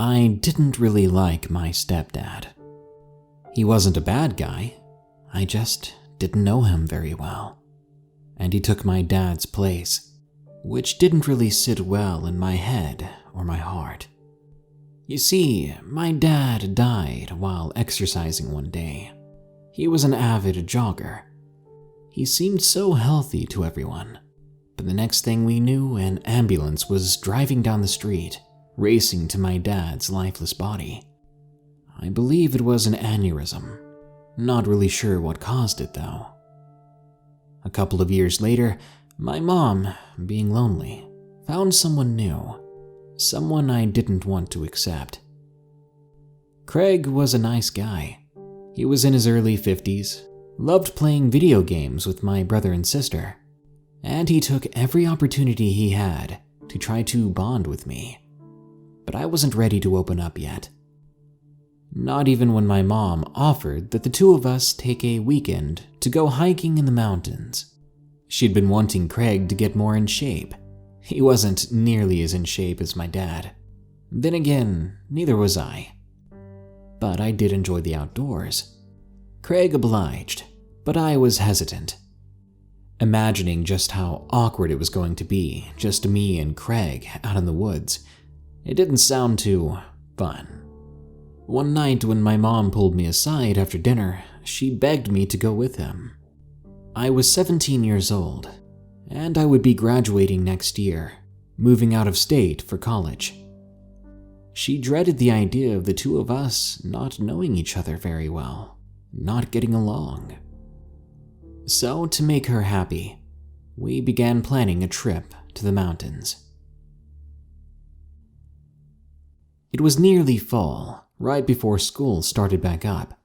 I didn't really like my stepdad. He wasn't a bad guy, I just didn't know him very well. And he took my dad's place, which didn't really sit well in my head or my heart. You see, my dad died while exercising one day. He was an avid jogger. He seemed so healthy to everyone, but the next thing we knew, an ambulance was driving down the street, racing to my dad's lifeless body. I believe it was an aneurysm. Not really sure what caused it though. A couple of years later, my mom, being lonely, found someone new, someone I didn't want to accept. Craig was a nice guy. He was in his early 50s, loved playing video games with my brother and sister, and he took every opportunity he had to try to bond with me. But I wasn't ready to open up yet. Not even when my mom offered that the two of us take a weekend to go hiking in the mountains. She'd been wanting Craig to get more in shape. He wasn't nearly as in shape as my dad. Then again, neither was I. But I did enjoy the outdoors. Craig obliged, but I was hesitant. Imagining just how awkward it was going to be, just me and Craig out in the woods, it didn't sound too fun. One night when my mom pulled me aside after dinner, she begged me to go with him. I was 17 years old, and I would be graduating next year, moving out of state for college. She dreaded the idea of the two of us not knowing each other very well, not getting along. So, to make her happy, we began planning a trip to the mountains. It was nearly fall, right before school started back up.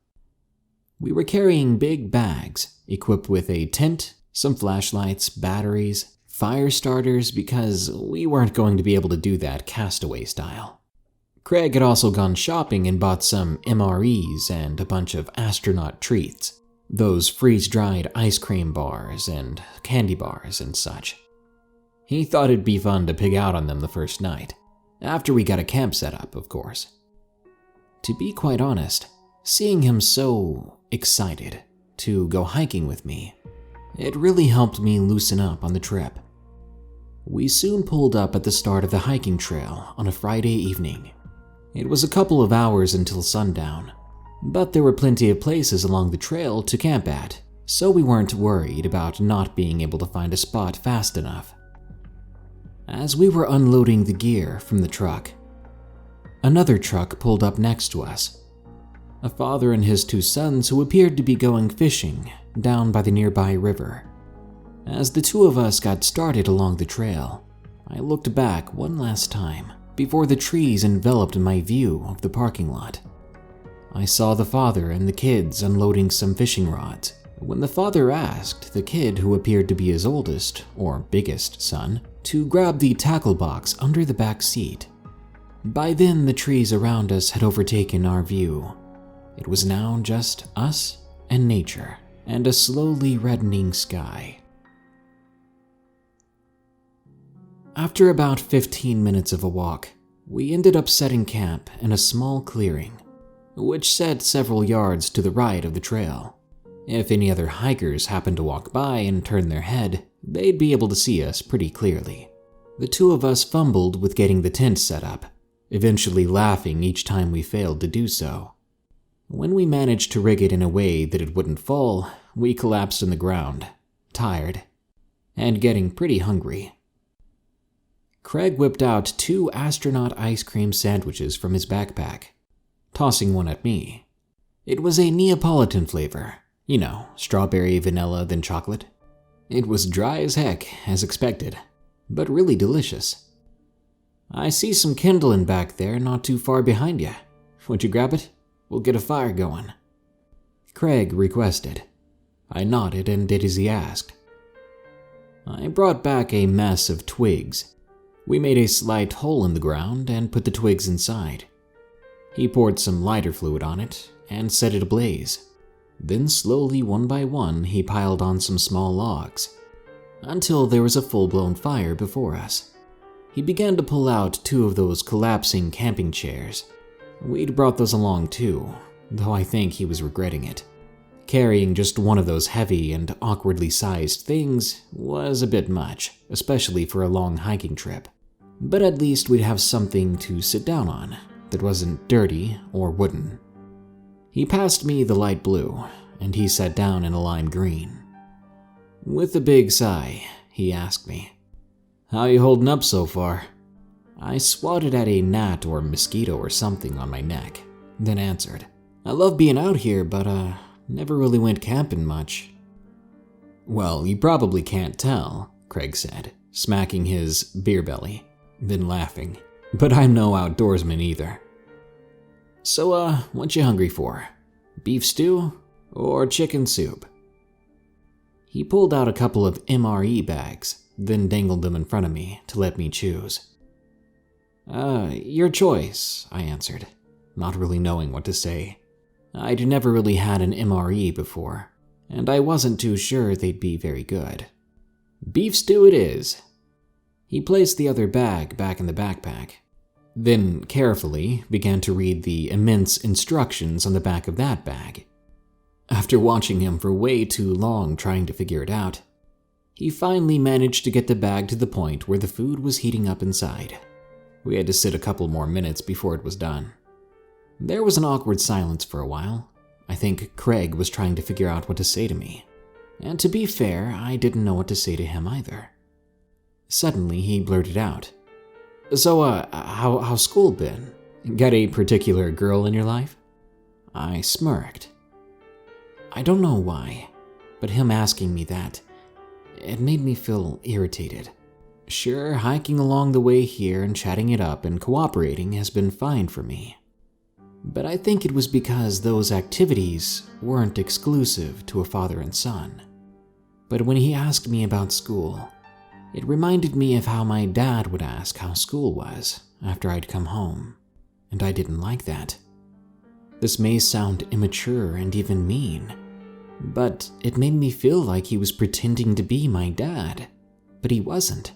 We were carrying big bags equipped with a tent, some flashlights, batteries, fire starters, because we weren't going to be able to do that castaway style. Craig had also gone shopping and bought some MREs and a bunch of astronaut treats, those freeze-dried ice cream bars and candy bars and such. He thought it'd be fun to pig out on them the first night, after we got a camp set up, of course. To be quite honest, seeing him so excited to go hiking with me, it really helped me loosen up on the trip. We soon pulled up at the start of the hiking trail on a Friday evening. It was a couple of hours until sundown, but there were plenty of places along the trail to camp at, so we weren't worried about not being able to find a spot fast enough. As we were unloading the gear from the truck, another truck pulled up next to us. A father and his two sons who appeared to be going fishing down by the nearby river. As the two of us got started along the trail, I looked back one last time before the trees enveloped my view of the parking lot. I saw the father and the kids unloading some fishing rods when the father asked the kid, who appeared to be his oldest or biggest son, to grab the tackle box under the back seat. By then, the trees around us had overtaken our view. It was now just us and nature, and a slowly reddening sky. After about 15 minutes of a walk, we ended up setting camp in a small clearing, which sat several yards to the right of the trail. If any other hikers happened to walk by and turn their head, they'd be able to see us pretty clearly. The two of us fumbled with getting the tent set up, eventually laughing each time we failed to do so. When we managed to rig it in a way that it wouldn't fall, we collapsed on the ground, tired, and getting pretty hungry. Craig whipped out 2 astronaut ice cream sandwiches from his backpack, tossing one at me. It was a Neapolitan flavor, strawberry, vanilla, then chocolate. It was dry as heck, as expected, but really delicious. I see some kindling back there not too far behind you. Would you grab it? We'll get a fire going. Craig requested. I nodded and did as he asked. I brought back a mess of twigs. We made a slight hole in the ground and put the twigs inside. He poured some lighter fluid on it and set it ablaze. Then slowly, one by one, he piled on some small logs, until there was a full-blown fire before us. He began to pull out 2 of those collapsing camping chairs. We'd brought those along too, though I think he was regretting it. Carrying just one of those heavy and awkwardly sized things was a bit much, especially for a long hiking trip. But at least we'd have something to sit down on that wasn't dirty or wooden. He passed me the light blue, and he sat down in a lime green. With a big sigh, he asked me, "How you holding up so far?" I swatted at a gnat or mosquito or something on my neck, then answered, "I love being out here, but never really went camping much." "Well, you probably can't tell," Craig said, smacking his beer belly, then laughing, "but I'm no outdoorsman either." "So, what you hungry for? Beef stew or chicken soup?" He pulled out a couple of MRE bags, then dangled them in front of me to let me choose. Your choice," I answered, not really knowing what to say. I'd never really had an MRE before, and I wasn't too sure they'd be very good. "Beef stew it is." He placed the other bag back in the backpack, then carefully began to read the immense instructions on the back of that bag. After watching him for way too long trying to figure it out, he finally managed to get the bag to the point where the food was heating up inside. We had to sit a couple more minutes before it was done. There was an awkward silence for a while. I think Craig was trying to figure out what to say to me. And to be fair, I didn't know what to say to him either. Suddenly, he blurted out, "So, how's school been? Got a particular girl in your life?" I smirked. I don't know why, but him asking me that, it made me feel irritated. Sure, hiking along the way here and chatting it up and cooperating has been fine for me. But I think it was because those activities weren't exclusive to a father and son. But when he asked me about school, it reminded me of how my dad would ask how school was after I'd come home, and I didn't like that. This may sound immature and even mean, but it made me feel like he was pretending to be my dad, but he wasn't.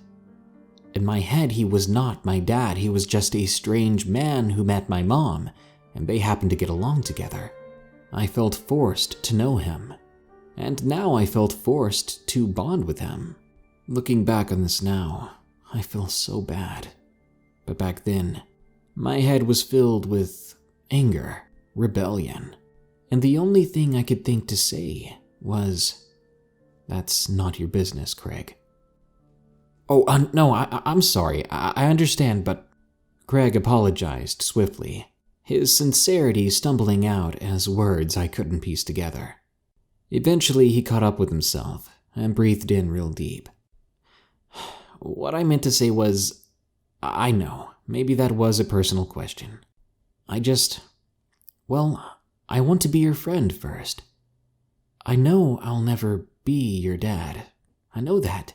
In my head, he was not my dad. He was just a strange man who met my mom, and they happened to get along together. I felt forced to know him, and now I felt forced to bond with him. Looking back on this now, I feel so bad. But back then, my head was filled with anger, rebellion, and the only thing I could think to say was, "That's not your business, Craig." "Oh, no, I'm sorry. I understand, but..." Craig apologized swiftly, his sincerity stumbling out as words I couldn't piece together. Eventually, he caught up with himself and breathed in real deep. "What I meant to say was, I know, maybe that was a personal question. I want to be your friend first. I know I'll never be your dad. I know that.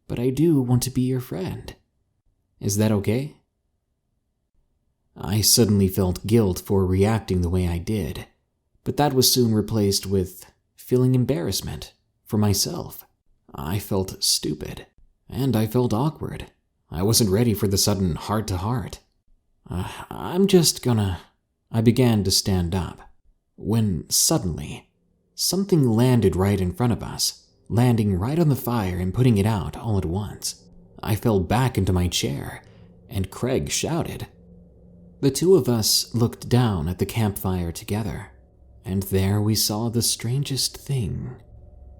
But I do want to be your friend. Is that okay?" I suddenly felt guilt for reacting the way I did, but that was soon replaced with feeling embarrassment for myself. I felt stupid, and I felt awkward. I wasn't ready for the sudden heart-to-heart. I began to stand up, when suddenly, something landed right in front of us, landing right on the fire and putting it out all at once. I fell back into my chair, and Craig shouted. The two of us looked down at the campfire together, and there we saw the strangest thing.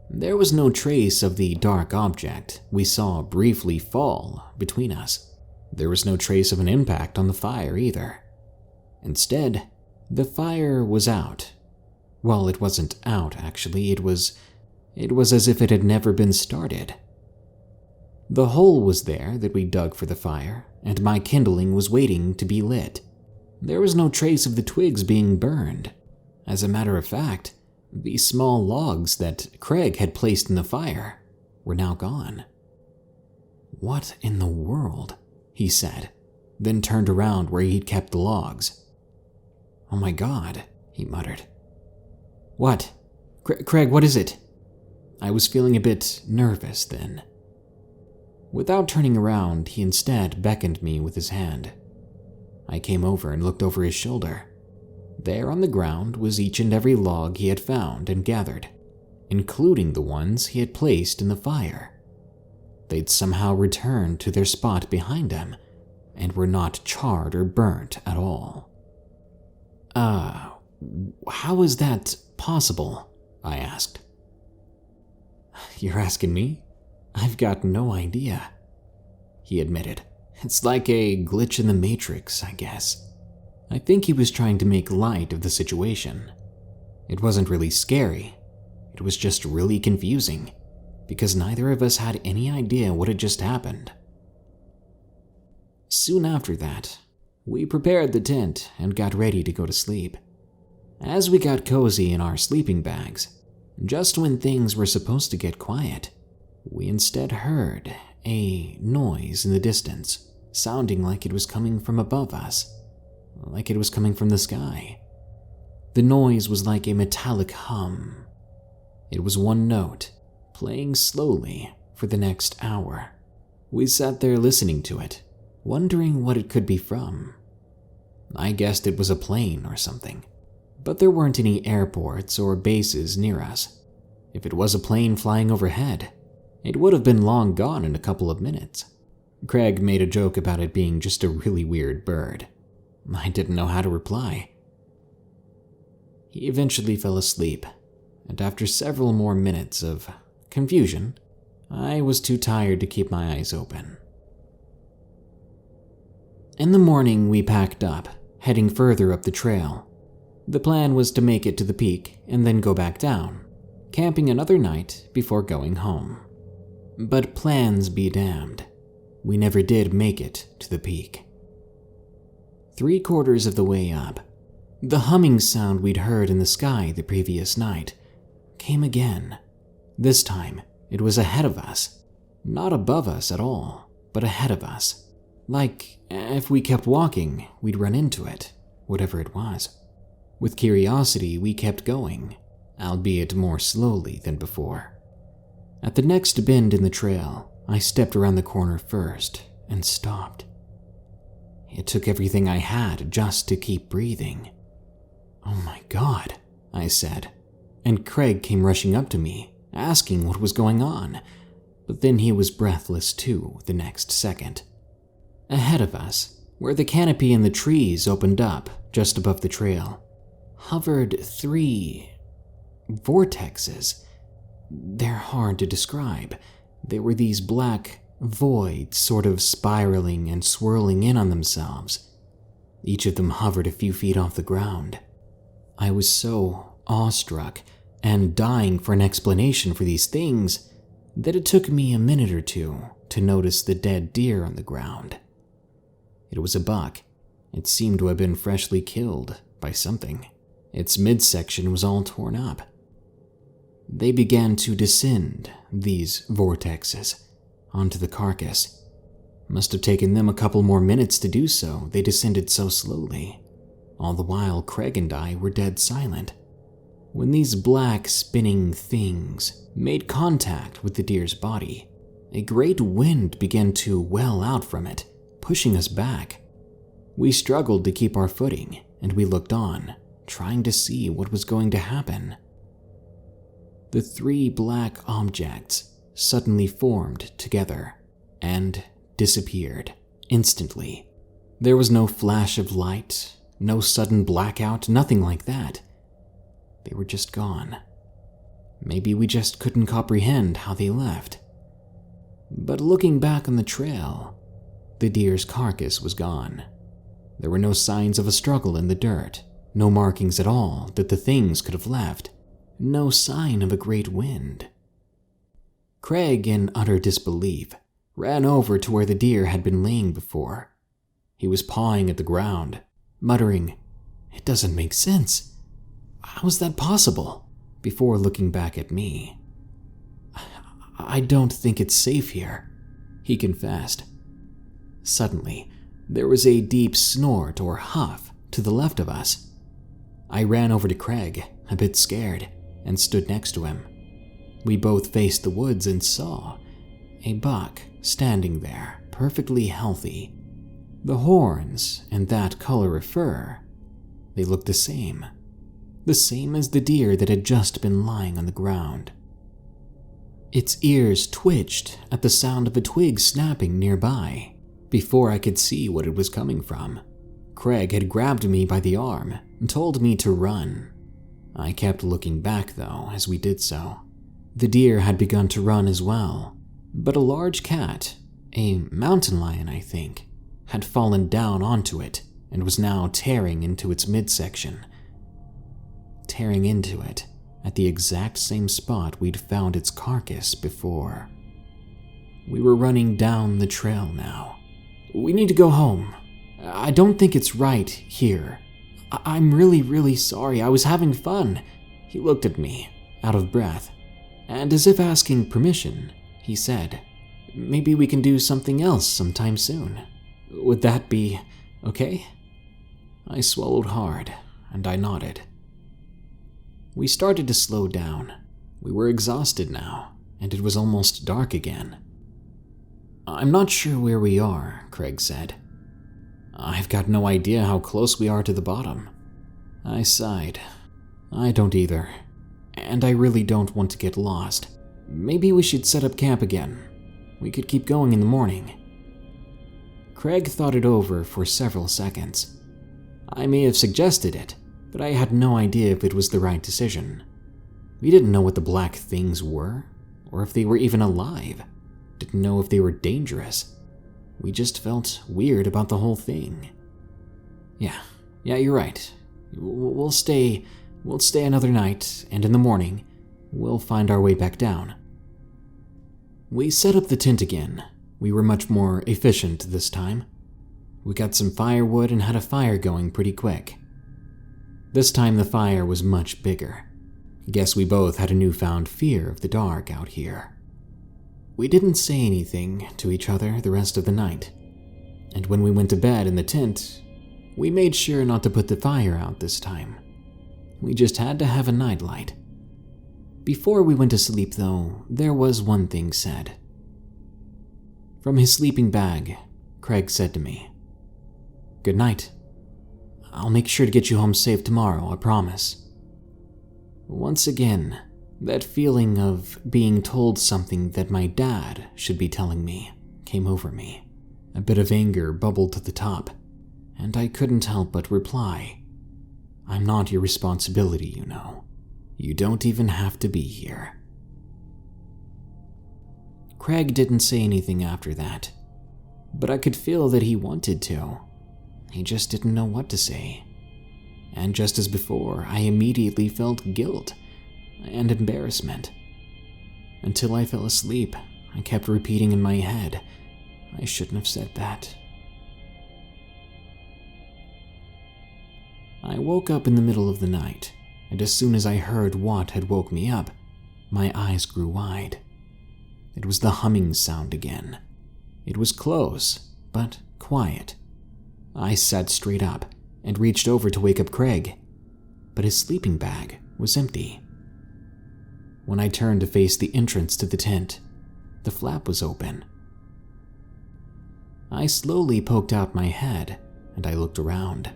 There was no trace of the dark object we saw briefly fall between us. There was no trace of an impact on the fire either. Instead, the fire was out. Well, it wasn't out, actually. It was as if it had never been started. The hole was there that we dug for the fire, and my kindling was waiting to be lit. There was no trace of the twigs being burned. As a matter of fact, the small logs that Craig had placed in the fire were now gone. "What in the world?" he said, then turned around where he'd kept the logs. "Oh my God," he muttered. "What? Craig, what is it?" I was feeling a bit nervous then. Without turning around, he instead beckoned me with his hand. I came over and looked over his shoulder. There on the ground was each and every log he had found and gathered, including the ones he had placed in the fire. They'd somehow returned to their spot behind him and were not charred or burnt at all. How is that possible? I asked. You're asking me? I've got no idea, he admitted. It's like a glitch in the Matrix, I guess. I think he was trying to make light of the situation. It wasn't really scary. It was just really confusing, because neither of us had any idea what had just happened. Soon after that, we prepared the tent and got ready to go to sleep. As we got cozy in our sleeping bags, just when things were supposed to get quiet, we instead heard a noise in the distance, sounding like it was coming from above us, like it was coming from the sky. The noise was like a metallic hum. It was one note, playing slowly for the next hour. We sat there listening to it, wondering what it could be from. I guessed it was a plane or something, but there weren't any airports or bases near us. If it was a plane flying overhead, it would have been long gone in a couple of minutes. Craig made a joke about it being just a really weird bird. I didn't know how to reply. He eventually fell asleep, and after several more minutes of confusion, I was too tired to keep my eyes open. In the morning, we packed up, heading further up the trail. The plan was to make it to the peak and then go back down, camping another night before going home. But plans be damned. We never did make it to the peak. 3/4 of the way up, the humming sound we'd heard in the sky the previous night came again. This time, it was ahead of us. Not above us at all, but ahead of us. Like, if we kept walking, we'd run into it, whatever it was. With curiosity, we kept going, albeit more slowly than before. At the next bend in the trail, I stepped around the corner first and stopped. It took everything I had just to keep breathing. "Oh my God," I said, and Craig came rushing up to me, asking what was going on, but then he was breathless too the next second. Ahead of us, where the canopy and the trees opened up just above the trail, hovered 3 vortexes. They're hard to describe. They were these black voids sort of spiraling and swirling in on themselves. Each of them hovered a few feet off the ground. I was so awestruck and dying for an explanation for these things that it took me a minute or two to notice the dead deer on the ground. It was a buck. It seemed to have been freshly killed by something. Its midsection was all torn up. They began to descend, these vortexes, onto the carcass. Must have taken them a couple more minutes to do so. They descended so slowly. All the while, Craig and I were dead silent. When these black, spinning things made contact with the deer's body, a great wind began to well out from it, pushing us back. We struggled to keep our footing, and we looked on, trying to see what was going to happen. The 3 black objects suddenly formed together and disappeared instantly. There was no flash of light, no sudden blackout, nothing like that. They were just gone. Maybe we just couldn't comprehend how they left. But looking back on the trail, the deer's carcass was gone. There were no signs of a struggle in the dirt, no markings at all that the things could have left, no sign of a great wind. Craig, in utter disbelief, ran over to where the deer had been laying before. He was pawing at the ground, muttering, "It doesn't make sense. How is that possible?" before looking back at me. "I don't think it's safe here," he confessed. Suddenly, there was a deep snort or huff to the left of us. I ran over to Craig, a bit scared, and stood next to him. We both faced the woods and saw, A buck standing there, perfectly healthy. The horns and that color of fur, they looked the same. The same as the deer that had just been lying on the ground. Its ears twitched at the sound of a twig snapping nearby. Before I could see what it was coming from, Craig had grabbed me by the arm and told me to run. I kept looking back though as we did so. The deer had begun to run as well, but a large cat, a mountain lion I think, had fallen down onto it and was now tearing into its midsection. Tearing into it at the exact same spot we'd found its carcass before. We were running down the trail now. "We need to go home. I don't think it's right here. I'm really sorry. I was having fun." He looked at me, out of breath, and as if asking permission, he said, "Maybe we can do something else sometime soon. Would that be okay?" I swallowed hard, and I nodded. We started to slow down. We were exhausted now, and it was almost dark again. "I'm not sure where we are," Craig said. "I've got no idea how close we are to the bottom." I sighed. "I don't either, and I really don't want to get lost. Maybe we should set up camp again. We could keep going in the morning." Craig thought it over for several seconds. I may have suggested it, but I had no idea if it was the right decision. We didn't know what the black things were, or if they were even alive. Didn't know if they were dangerous. We just felt weird about the whole thing. Yeah, you're right. We'll stay another night, and in the morning, we'll find our way back down. We set up the tent again. We were much more efficient this time. We got some firewood and had a fire going pretty quick. This time the fire was much bigger. Guess we both had a newfound fear of the dark out here. We didn't say anything to each other the rest of the night, and when we went to bed in the tent, we made sure not to put the fire out this time. We just had to have a nightlight. Before we went to sleep though, there was one thing said. From his sleeping bag, Craig said to me, "Good night. I'll make sure to get you home safe tomorrow, I promise." Once again, that feeling of being told something that my dad should be telling me came over me. A bit of anger bubbled to the top, and I couldn't help but reply, "I'm not your responsibility, you know. You don't even have to be here." Craig didn't say anything after that, but I could feel that he wanted to. He just didn't know what to say. And just as before, I immediately felt guilt and embarrassment. Until I fell asleep, I kept repeating in my head, "I shouldn't have said that." I woke up in the middle of the night, and as soon as I heard what had woke me up, my eyes grew wide. It was the humming sound again. It was close, but quiet. I sat straight up and reached over to wake up Craig, but his sleeping bag was empty. When I turned to face the entrance to the tent, the flap was open. I slowly poked out my head and I looked around.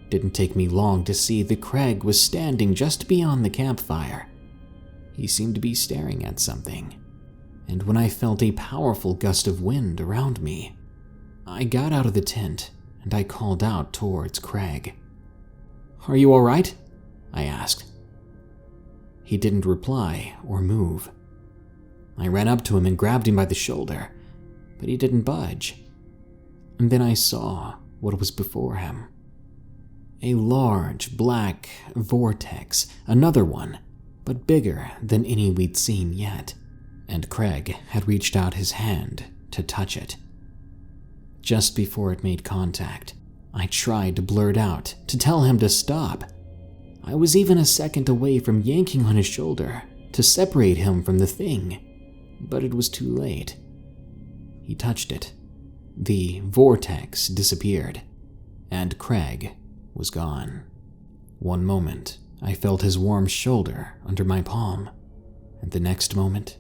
Didn't take me long to see that Craig was standing just beyond the campfire. He seemed to be staring at something, and when I felt a powerful gust of wind around me, I got out of the tent and I called out towards Craig. "Are you all right?" I asked. He didn't reply or move. I ran up to him and grabbed him by the shoulder, but he didn't budge. And then I saw what was before him. A large black vortex, another one, but bigger than any we'd seen yet, and Craig had reached out his hand to touch it. Just before it made contact, I tried to blurt out to tell him to stop. I was even a second away from yanking on his shoulder to separate him from the thing, but it was too late. He touched it. The vortex disappeared, and Craig was gone. One moment, I felt his warm shoulder under my palm, and the next moment,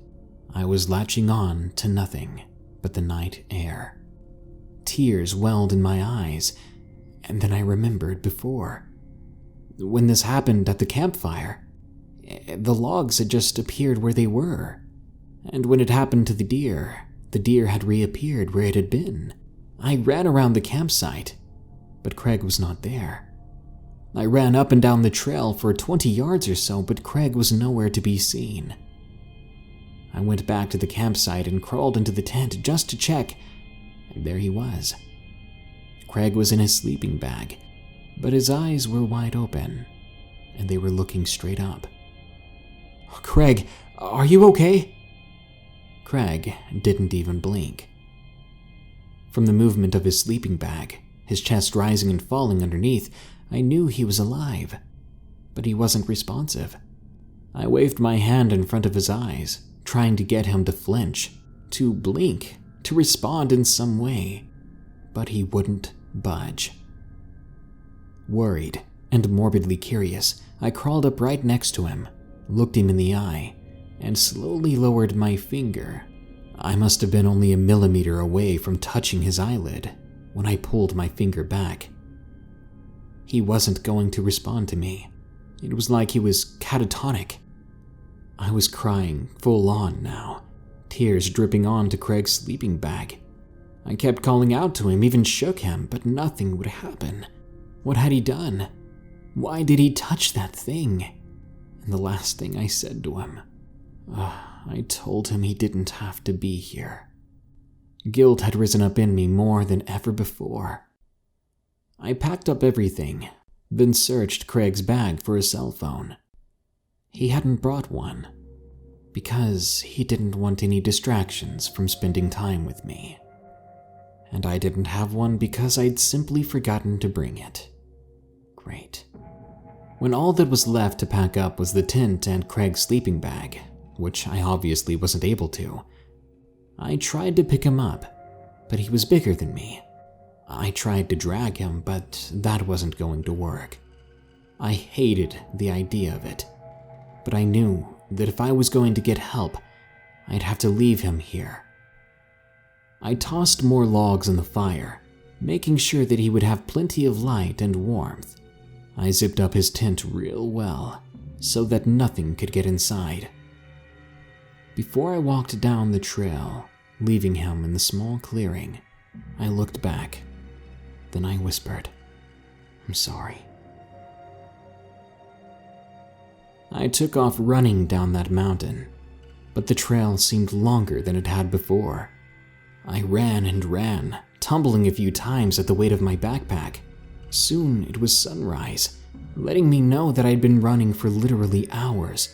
I was latching on to nothing but the night air. Tears welled in my eyes, and then I remembered before. When this happened at the campfire, the logs had just appeared where they were. And when it happened to the deer had reappeared where it had been. I ran around the campsite, but Craig was not there. I ran up and down the trail for 20 yards or so, but Craig was nowhere to be seen. I went back to the campsite and crawled into the tent just to check, and there he was. Craig was in his sleeping bag, but his eyes were wide open, and they were looking straight up. "Craig, are you okay?" Craig didn't even blink. From the movement of his sleeping bag, his chest rising and falling underneath, I knew he was alive, but he wasn't responsive. I waved my hand in front of his eyes, trying to get him to flinch, to blink, to respond in some way, but he wouldn't budge. Worried and morbidly curious, I crawled up right next to him, looked him in the eye, and slowly lowered my finger. I must have been only a millimeter away from touching his eyelid when I pulled my finger back. He wasn't going to respond to me. It was like he was catatonic. I was crying full on now, tears dripping onto Craig's sleeping bag. I kept calling out to him, even shook him, but nothing would happen. What had he done? Why did he touch that thing? And the last thing I said to him, I told him he didn't have to be here. Guilt had risen up in me more than ever before. I packed up everything, then searched Craig's bag for a cell phone. He hadn't brought one, because he didn't want any distractions from spending time with me. And I didn't have one because I'd simply forgotten to bring it. Great. When all that was left to pack up was the tent and Craig's sleeping bag, which I obviously wasn't able to, I tried to pick him up, but he was bigger than me. I tried to drag him, but that wasn't going to work. I hated the idea of it, but I knew that if I was going to get help, I'd have to leave him here. I tossed more logs in the fire, making sure that he would have plenty of light and warmth. I zipped up his tent real well, so that nothing could get inside. Before I walked down the trail, leaving him in the small clearing, I looked back. Then I whispered, "I'm sorry." I took off running down that mountain, but the trail seemed longer than it had before. I ran and ran, tumbling a few times at the weight of my backpack. Soon it was sunrise, letting me know that I'd been running for literally hours,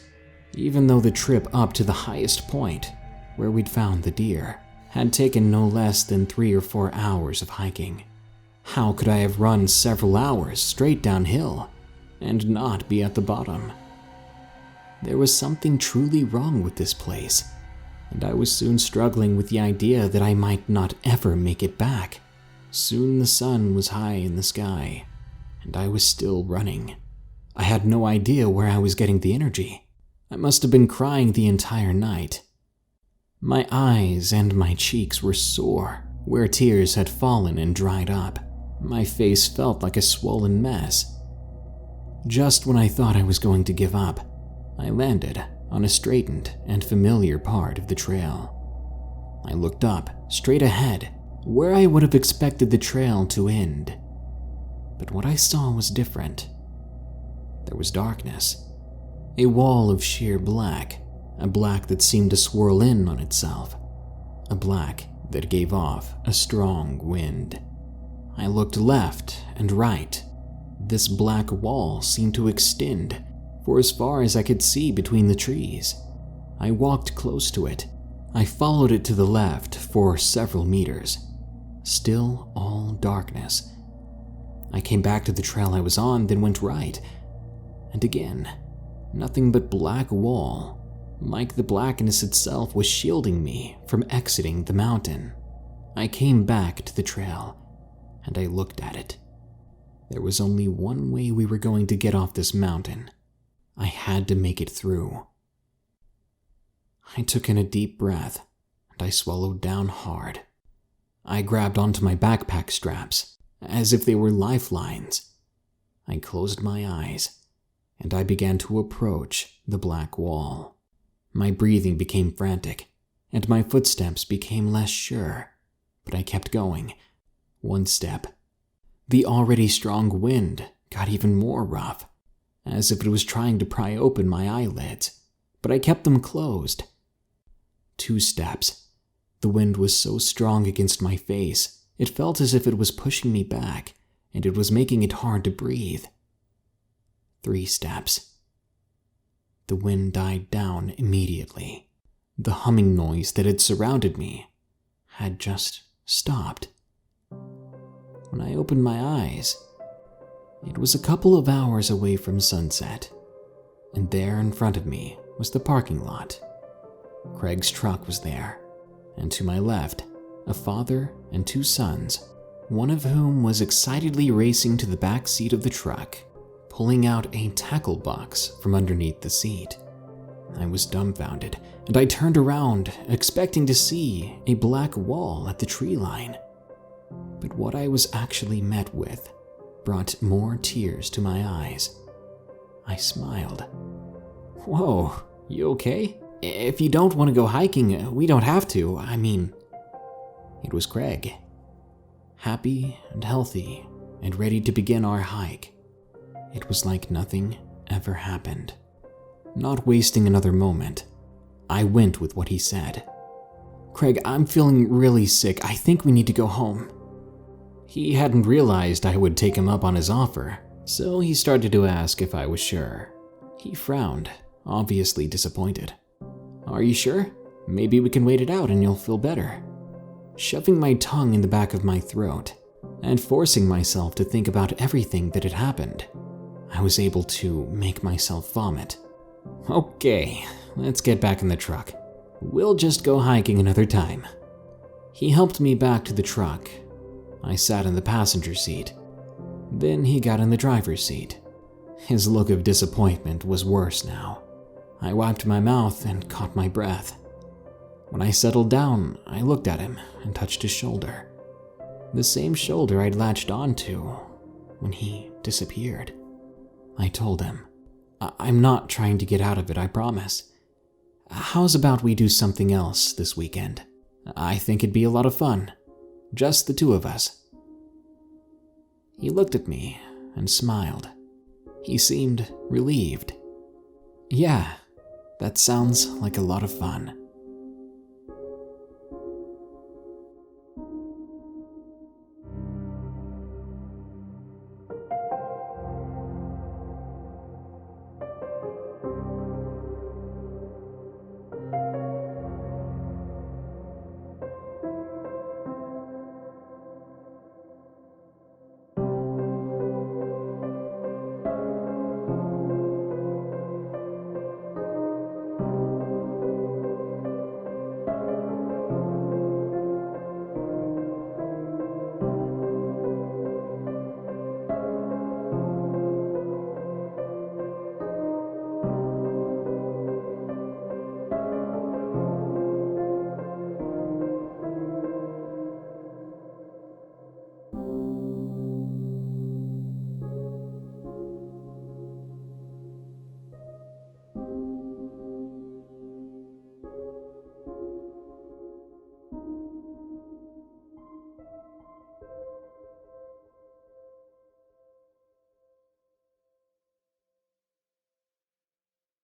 even though the trip up to the highest point, where we'd found the deer, had taken no less than 3 or 4 hours of hiking. How could I have run several hours straight downhill and not be at the bottom? There was something truly wrong with this place, and I was soon struggling with the idea that I might not ever make it back. Soon the sun was high in the sky, and I was still running. I had no idea where I was getting the energy. I must have been crying the entire night. My eyes and my cheeks were sore, where tears had fallen and dried up. My face felt like a swollen mess. Just when I thought I was going to give up, I landed on a straightened and familiar part of the trail. I looked up, straight ahead, where I would have expected the trail to end. But what I saw was different. There was darkness, a wall of sheer black, a black that seemed to swirl in on itself, a black that gave off a strong wind. I looked left and right. This black wall seemed to extend for as far as I could see between the trees. I walked close to it. I followed it to the left for several meters. Still all darkness. I came back to the trail I was on, then went right. And again, nothing but black wall, like the blackness itself was shielding me from exiting the mountain. I came back to the trail, and I looked at it. There was only one way we were going to get off this mountain. I had to make it through. I took in a deep breath, and I swallowed down hard. I grabbed onto my backpack straps, as if they were lifelines. I closed my eyes, and I began to approach the black wall. My breathing became frantic, and my footsteps became less sure, but I kept going. One step. The already strong wind got even more rough, as if it was trying to pry open my eyelids, but I kept them closed. 2 steps. The wind was so strong against my face, it felt as if it was pushing me back, and it was making it hard to breathe. 3 steps. The wind died down immediately. The humming noise that had surrounded me had just stopped. When I opened my eyes, it was a couple of hours away from sunset, and there in front of me was the parking lot. Craig's truck was there, and to my left, a father and 2 sons, one of whom was excitedly racing to the back seat of the truck, pulling out a tackle box from underneath the seat. I was dumbfounded, and I turned around, expecting to see a black wall at the tree line. But what I was actually met with brought more tears to my eyes. I smiled. "Whoa, you okay? If you don't want to go hiking, we don't have to. I mean..." It was Craig. Happy and healthy and ready to begin our hike. It was like nothing ever happened. Not wasting another moment, I went with what he said. "Craig, I'm feeling really sick. I think we need to go home." He hadn't realized I would take him up on his offer, so he started to ask if I was sure. He frowned, obviously disappointed. "Are you sure? Maybe we can wait it out and you'll feel better." Shoving my tongue in the back of my throat and forcing myself to think about everything that had happened, I was able to make myself vomit. "Okay, let's get back in the truck. We'll just go hiking another time." He helped me back to the truck. I sat in the passenger seat. Then he got in the driver's seat. His look of disappointment was worse now. I wiped my mouth and caught my breath. When I settled down, I looked at him and touched his shoulder. The same shoulder I'd latched onto when he disappeared. I told him, I'm not trying to get out of it, I promise. How's about we do something else this weekend? I think it'd be a lot of fun. Just the 2 of us." He looked at me and smiled. He seemed relieved. "Yeah, that sounds like a lot of fun."